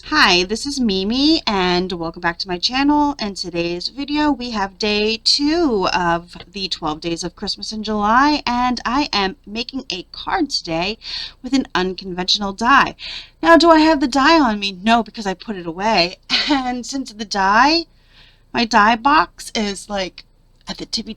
Hi, this is Mimi and welcome back to my channel. In today's video we have day 2 of the 12 days of Christmas in July, and I am making a card today with an unconventional die. Now, do I have the die on me? No, because I put it away. And since my die box is like at the tippy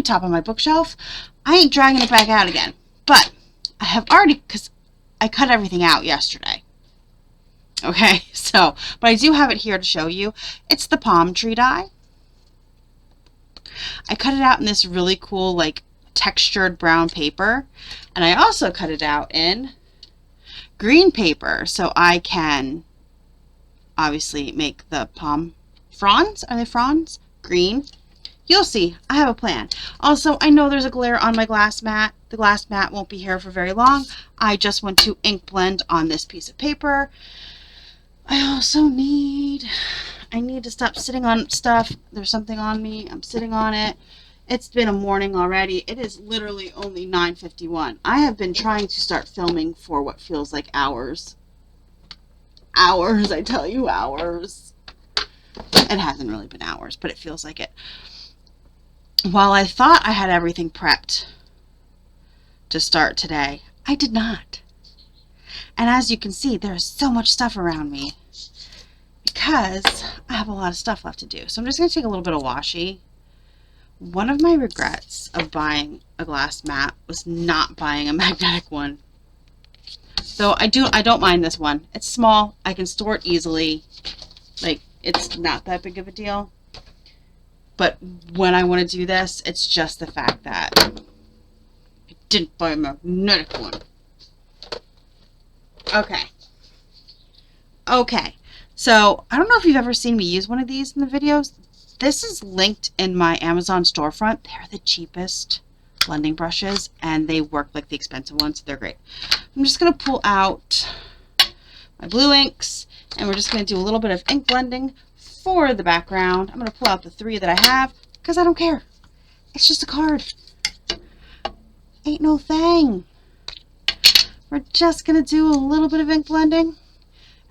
top of my bookshelf, I ain't dragging it back out again. But I have already, because I cut everything out yesterday. Okay, so, but I do have it here to show you. It's the palm tree die. I cut it out in this really cool, like, textured brown paper. And I also cut it out in green paper, so I can obviously make the palm fronds. Are they fronds? Green. You'll see. I have a plan. Also, I know there's a glare on my glass mat. The glass mat won't be here for very long. I just want to ink blend on this piece of paper. I also need to stop sitting on stuff. There's something on me. I'm sitting on it. It's been a morning already. It is literally only 9:51. I have been trying to start filming for what feels like hours. Hours, I tell you, hours. It hasn't really been hours, but it feels like it. While I thought I had everything prepped to start today, I did not. And as you can see, there's so much stuff around me because I have a lot of stuff left to do. So I'm just going to take a little bit of washi. One of my regrets of buying a glass mat was not buying a magnetic one. Though I don't mind this one. It's small. I can store it easily. Like, it's not that big of a deal. But when I want to do this, it's just the fact that I didn't buy a magnetic one. Okay, so I don't know if you've ever seen me use one of these in the videos. This is linked in my Amazon storefront. They're the cheapest blending brushes, and they work like the expensive ones, so they're great. I'm just going to pull out my blue inks, and we're just going to do a little bit of ink blending for the background. I'm going to pull out the 3 that I have, because I don't care. It's just a card. Ain't no thing. We're just going to do a little bit of ink blending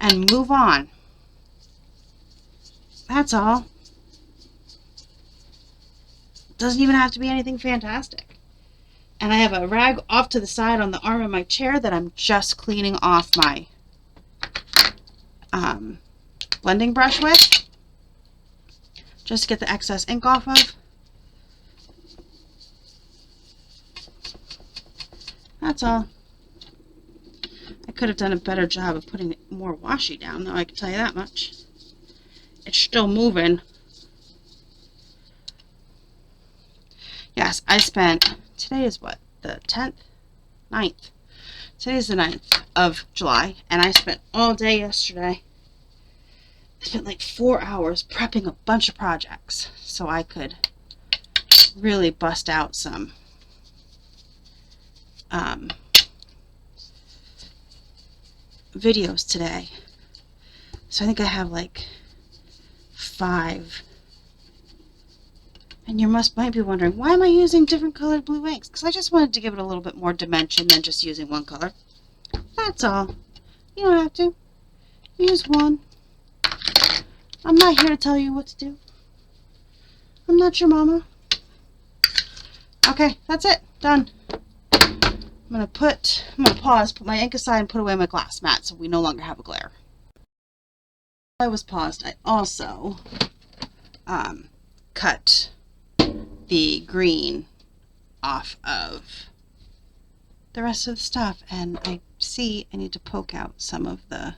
and move on. That's all. Doesn't even have to be anything fantastic. And I have a rag off to the side on the arm of my chair that I'm just cleaning off my blending brush with, just to get the excess ink off of. That's all. I could have done a better job of putting more washi down, though, I can tell you that much. It's still moving. Yes, I spent, today is what, the 10th? 9th. Today is the 9th of July, and I spent all day yesterday. I spent like 4 hours prepping a bunch of projects so I could really bust out some videos today. So I think I have like 5. And you might be wondering, why am I using different colored blue inks? Because I just wanted to give it a little bit more dimension than just using one color. That's all. You don't have to. Use one. I'm not here to tell you what to do. I'm not your mama. Okay, that's it. Done. I'm gonna pause, put my ink aside, and put away my glass mat so we no longer have a glare. While I was paused, I also cut the green off of the rest of the stuff, and I see I need to poke out some of the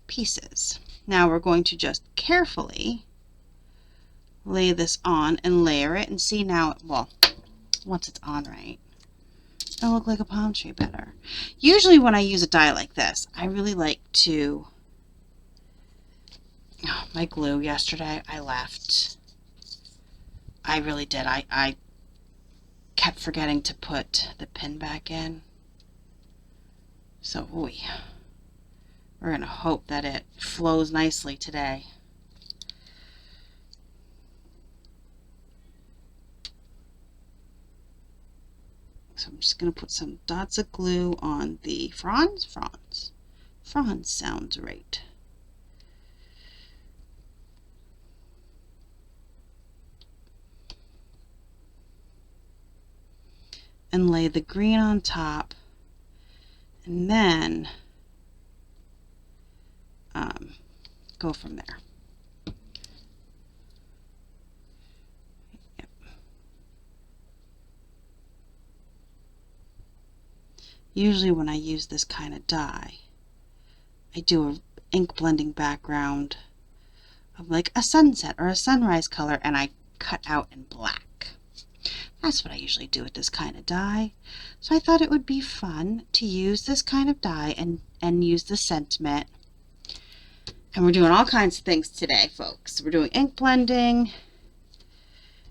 pieces. Now we're going to just carefully lay this on and layer it, and see now, well, once it's on right, it'll look like a palm tree better. Usually when I use a die like this, I really like to, my glue yesterday, I left. I really did. I kept forgetting to put the pin back in. So, we're going to hope that it flows nicely today. So I'm just going to put some dots of glue on the fronds. Franz sounds right. And lay the green on top, and then go from there. Yep. Usually when I use this kind of dye, I do an ink blending background of like a sunset or a sunrise color, and I cut out in black. That's what I usually do with this kind of dye. So I thought it would be fun to use this kind of dye and use the sentiment. And we're doing all kinds of things today, folks. We're doing ink blending.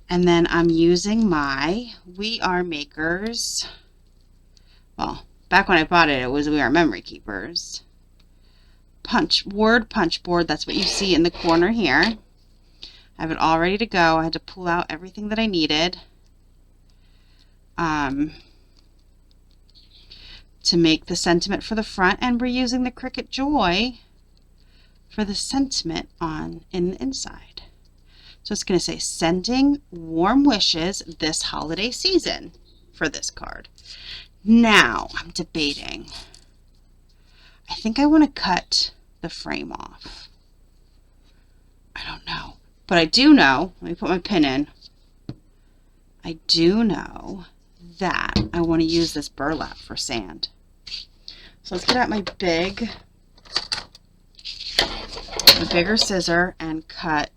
And then I'm using my We Are Makers. Well, back when I bought it, it was We Are Memory Keepers. Word punch board. That's what you see in the corner here. I have it all ready to go. I had to pull out everything that I needed. To make the sentiment for the front, and we're using the Cricut Joy for the sentiment in the inside. So it's going to say sending warm wishes this holiday season for this card. Now I'm debating. I think I want to cut the frame off. I don't know, but I do know, let me put my pin in. I do know that I want to use this burlap for sand. So let's get out my bigger scissor and cut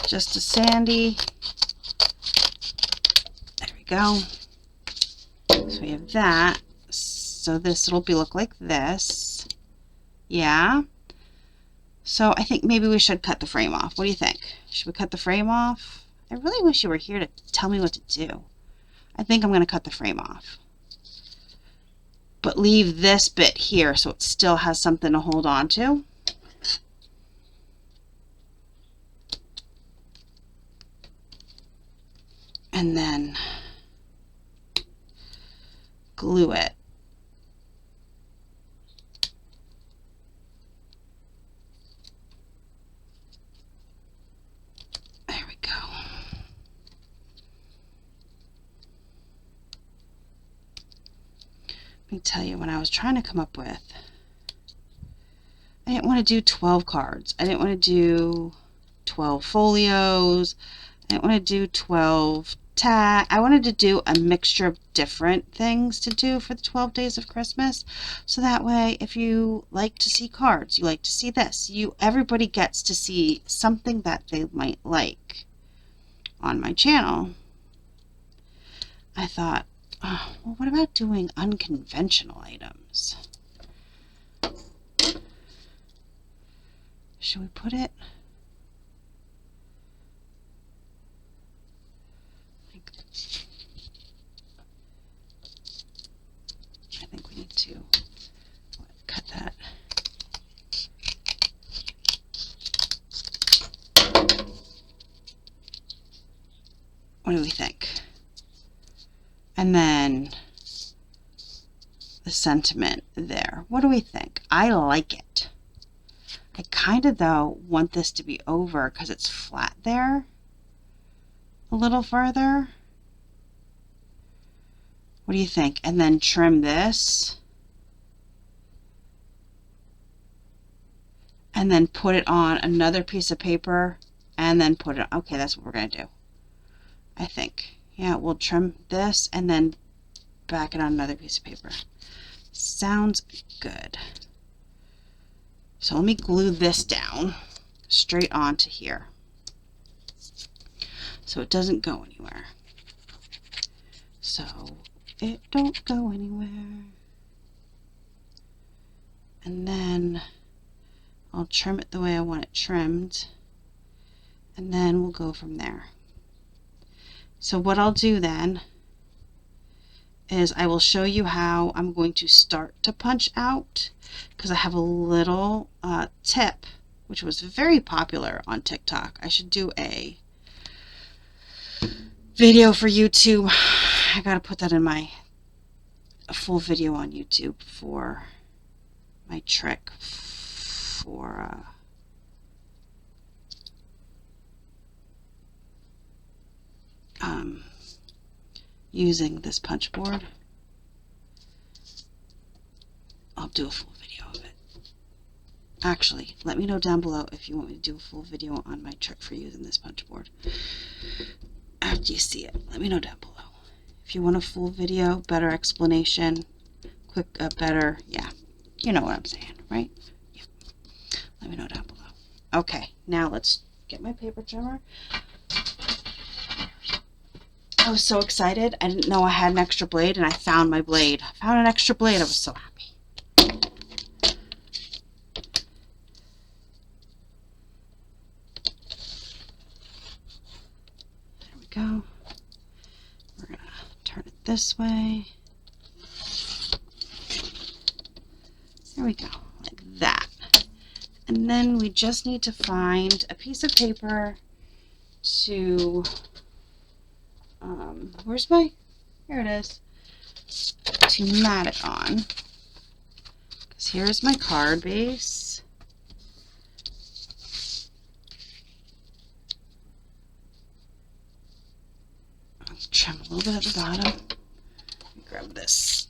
just a sandy. There we go. So we have that. So this will look like this. Yeah. So I think maybe we should cut the frame off. What do you think? Should we cut the frame off? I really wish you were here to tell me what to do. I think I'm going to cut the frame off. But leave this bit here so it still has something to hold on to. And then glue it. There we go. Let me tell you, when I was trying to come up with, I didn't want to do 12 cards. I didn't want to do 12 folios. I didn't want to do 12 tag. I wanted to do a mixture of different things to do for the 12 days of Christmas. So that way, if you like to see cards, you like to see this, everybody gets to see something that they might like on my channel. I thought, oh, well, what about doing unconventional items? Should we put it? I think we need to cut that. What do we think? And then the sentiment there. What do we think? I like it. I kind of, though, want this to be over because it's flat there a little further. What do you think? And then trim this. And then put it on another piece of paper and then put it, okay, that's what we're going to do. I think. Yeah, we'll trim this and then back it on another piece of paper. Sounds good. So let me glue this down straight onto here so it doesn't go anywhere. So it don't go anywhere. And then I'll trim it the way I want it trimmed, and then we'll go from there. So what I'll do then is I will show you how I'm going to start to punch out, because I have a little tip which was very popular on TikTok. I should do a video for YouTube. I gotta put that in a full video on YouTube for my trick for using this punch board. I'll do a full video of it. Actually, let me know down below if you want me to do a full video on my trick for using this punch board. After you see it, let me know down below. If you want a full video, better explanation, better, yeah, you know what I'm saying, right? Yeah. Let me know down below. Okay, now let's get my paper trimmer. I was so excited. I didn't know I had an extra blade, and I found my blade. I found an extra blade. I was so happy. There we go. We're going to turn it this way. There we go, like that. And then we just need to find a piece of paper to, here it is, to mat it on. Because here's my card base. I'll trim a little bit at the bottom. Grab this.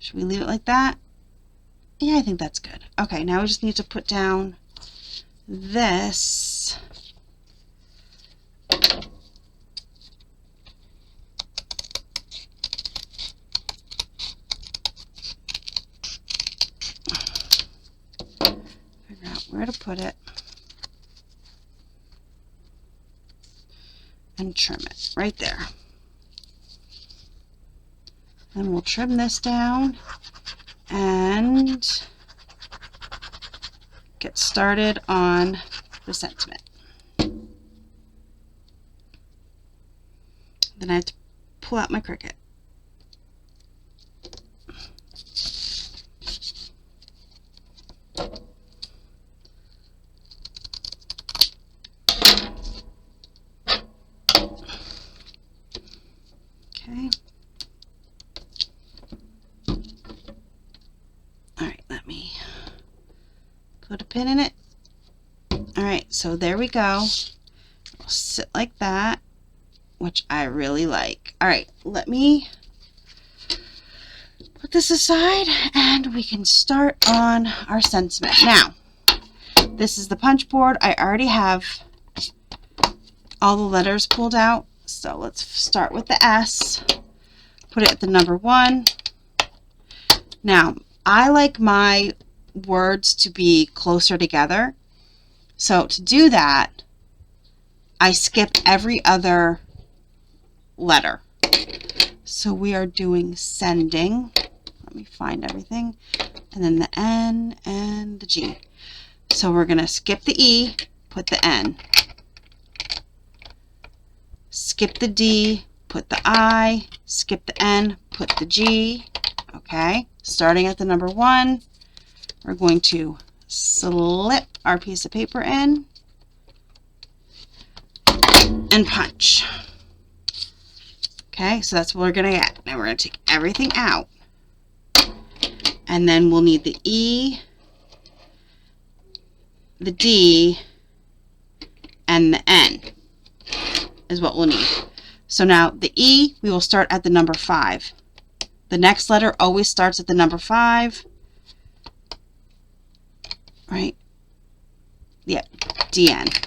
Should we leave it like that? Yeah, I think that's good. Okay, now we just need to put down this. Figure out where to put it. And trim it right there. And we'll trim this down and get started on the sentiment. Then I have to pull out my Cricut. Okay. Put a pin in it. Alright, so there we go. It'll sit like that, which I really like. Alright, let me put this aside and we can start on our sentiment. Now, this is the punch board. I already have all the letters pulled out. So let's start with the S. Put it at the number 1. Now, I like my words to be closer together. So to do that, I skip every other letter. So we are doing sending. Let me find everything. And then the N and the G. So we're going to skip the E, put the N. Skip the D, put the I. Skip the N, put the G. Okay, starting at the number 1. We're going to slip our piece of paper in and punch. Okay, so that's what we're going to get. Now we're going to take everything out. And then we'll need the E, the D, and the N is what we'll need. So now the E, we will start at the number 5. The next letter always starts at the number 5. Right? Yep, DN.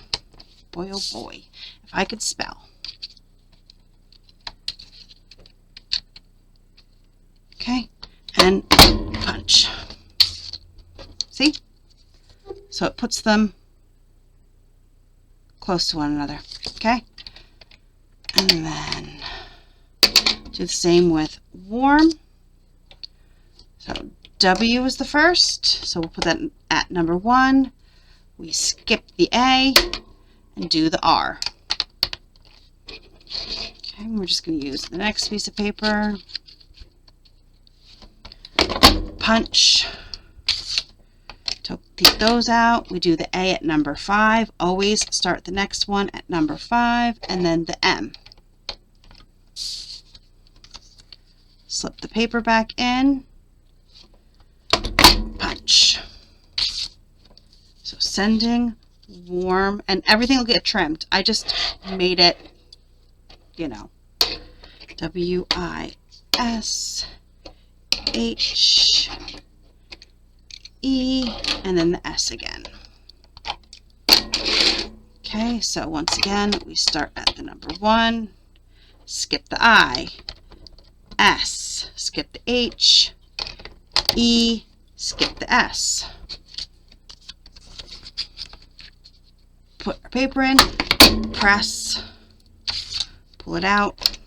Boy, oh boy, if I could spell. Okay, and punch. See? So it puts them close to one another. Okay? And then do the same with warm. So W is the first, so we'll put that at number 1. We skip the A and do the R. Okay, we're just going to use the next piece of paper. Punch. Take those out. We do the A at number 5. Always start the next one at number 5 and then the M. Slip the paper back in. Punch. So sending, warm, and everything will get trimmed. I just made it, you know, W-I-S-H-E, and then the S again. Okay, so once again, we start at the number 1, skip the I, S, skip the H, E, skip the S. Put our paper in, press, pull it out.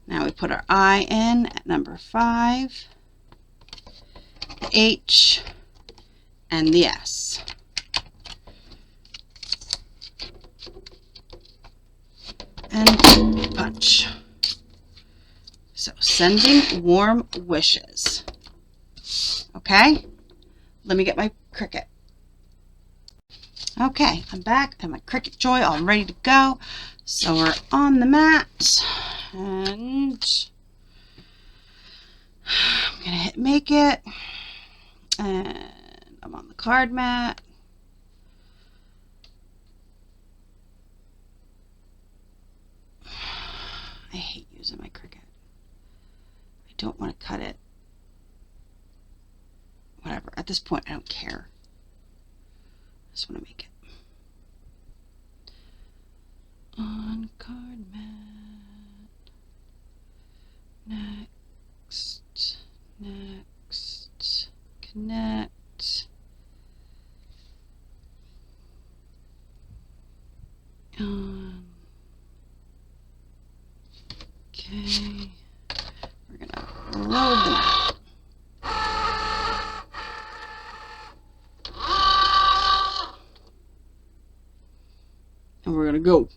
Now we put our I in at number 5, the H, and the S. And punch. So sending warm wishes. Okay, let me get my Cricut. Okay, I'm back and my Cricut Joy all ready to go. So we're on the mat and I'm gonna hit make it, and I'm on the card mat. I hate using my Cricut. I don't want to cut it. Whatever, at this point I don't care. I just want to make it. On card mat. Next. Next. Connect. On. Okay. We're gonna load the mat. And we're gonna go.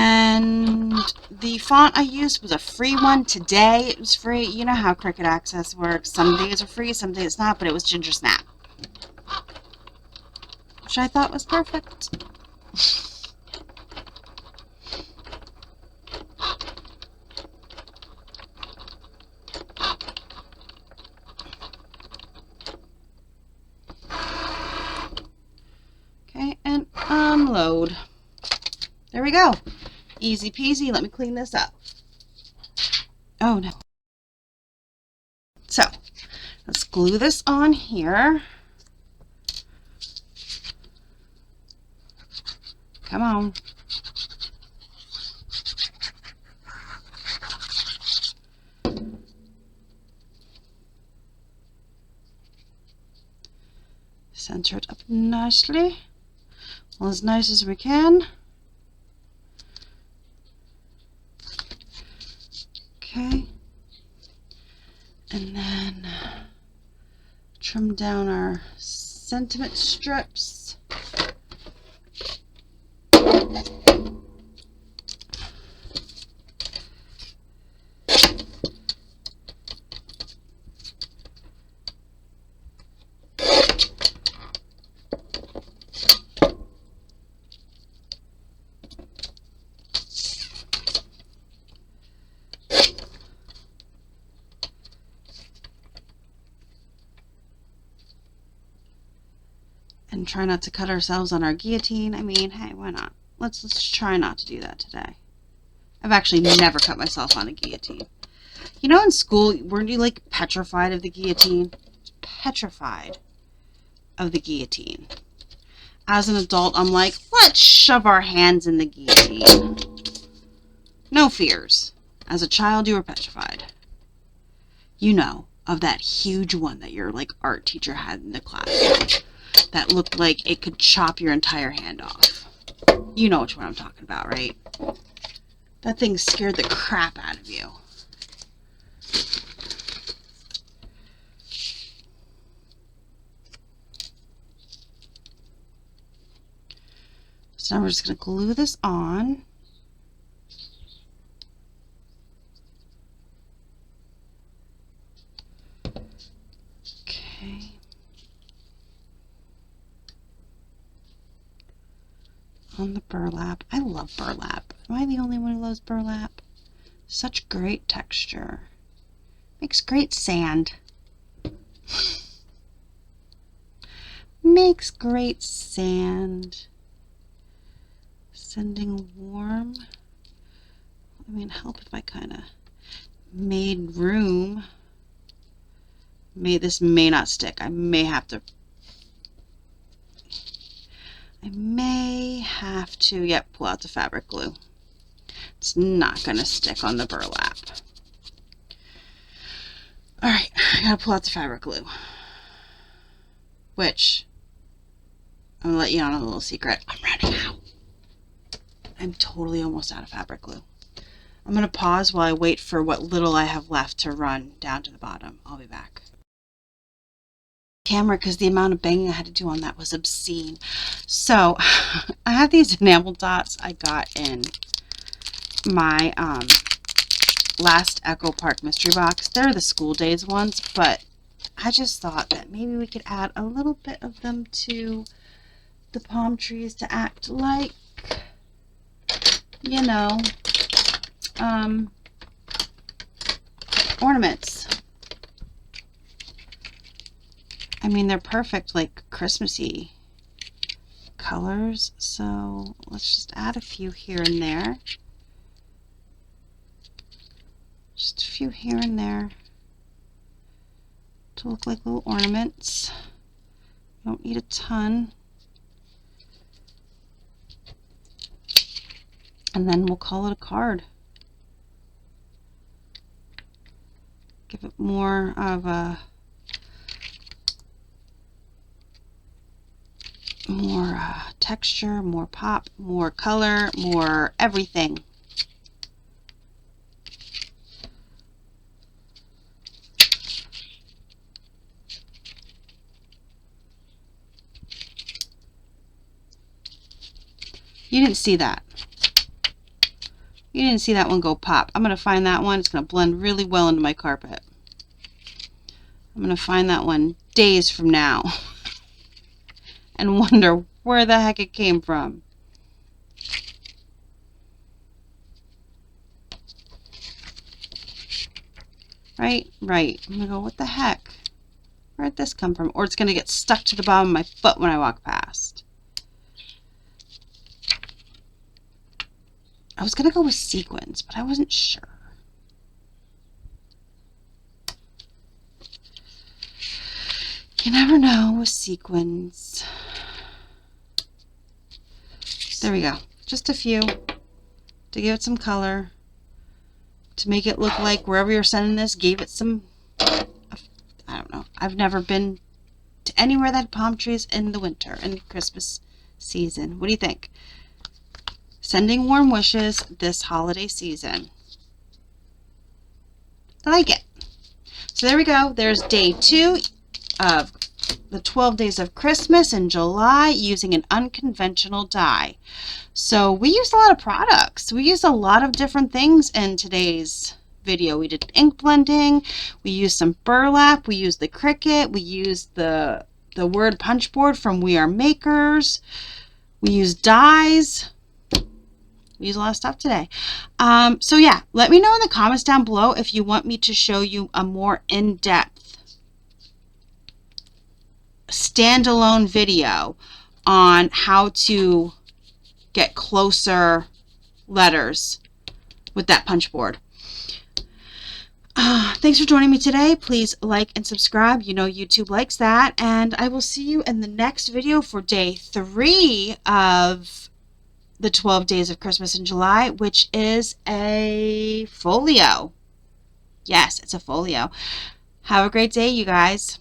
And the font I used was a free one today. It was free. You know how Cricut Access works. Some days are free, some days not, but it was Ginger Snap, which I thought was perfect. Okay, and unload. There we go. Easy peasy. Let me clean this up. Oh no. So let's glue this on here. Come on. Center it up nicely. Well, as nice as we can. Okay, and then trim down our sentiment strips. And try not to cut ourselves on our guillotine. I mean, hey, why not? Let's try not to do that today. I've actually never cut myself on a guillotine. You know, in school, weren't you like petrified of the guillotine? Petrified of the guillotine. As an adult, I'm like, let's shove our hands in the guillotine. No fears. As a child, you were petrified. You know, of that huge one that your like art teacher had in the class that looked like it could chop your entire hand off. You know which one I'm talking about, right? That thing scared the crap out of you. So now we're just going to glue this on. Okay. On the burlap. I love burlap. Am I the only one who loves burlap? Such great texture. Makes great sand. Makes great sand. Sending warm. I mean, help if I kind of made room. This may not stick. I may have to, yep, pull out the fabric glue. It's not going to stick on the burlap. All right, I got to pull out the fabric glue. Which, I'm going to let you on a little secret. I'm running out. I'm totally almost out of fabric glue. I'm going to pause while I wait for what little I have left to run down to the bottom. I'll be back. Camera, because the amount of banging I had to do on that was obscene. So I have these enamel dots I got in my last Echo Park mystery box. They're the school days ones, but I just thought that maybe we could add a little bit of them to the palm trees to act like, you know, ornaments. I mean, they're perfect, like Christmassy colors. So let's just add a few here and there. Just a few here and there to look like little ornaments. You don't need a ton. And then we'll call it a card. Give it more of a texture, more pop, more color, more everything. You didn't see that. You didn't see that one go pop. I'm going to find that one. It's going to blend really well into my carpet. I'm going to find that one days from now and wonder where the heck it came from. Right? Right. I'm going to go, what the heck? Where'd this come from? Or it's going to get stuck to the bottom of my foot when I walk past. I was going to go with sequins, but I wasn't sure. You never know with sequins. There we go. Just a few to give it some color, to make it look like wherever you're sending this gave it some, I don't know. I've never been to anywhere that had palm trees in the winter and Christmas season. What do you think? Sending warm wishes this holiday season. I like it. So there we go. There's day 2 of the 12 days of Christmas in July using an unconventional die. So we used a lot of products. We used a lot of different things in today's video. We did ink blending. We used some burlap. We used the Cricut. We used the word punch board from We Are Makers. We used dies. We use a lot of stuff today. So yeah, let me know in the comments down below if you want me to show you a more in-depth standalone video on how to get closer letters with that punch board. Thanks for joining me today. Please like and subscribe. You know YouTube likes that. And I will see you in the next video for day 3 of the 12 Days of Christmas in July, which is a folio. Yes, it's a folio. Have a great day, you guys.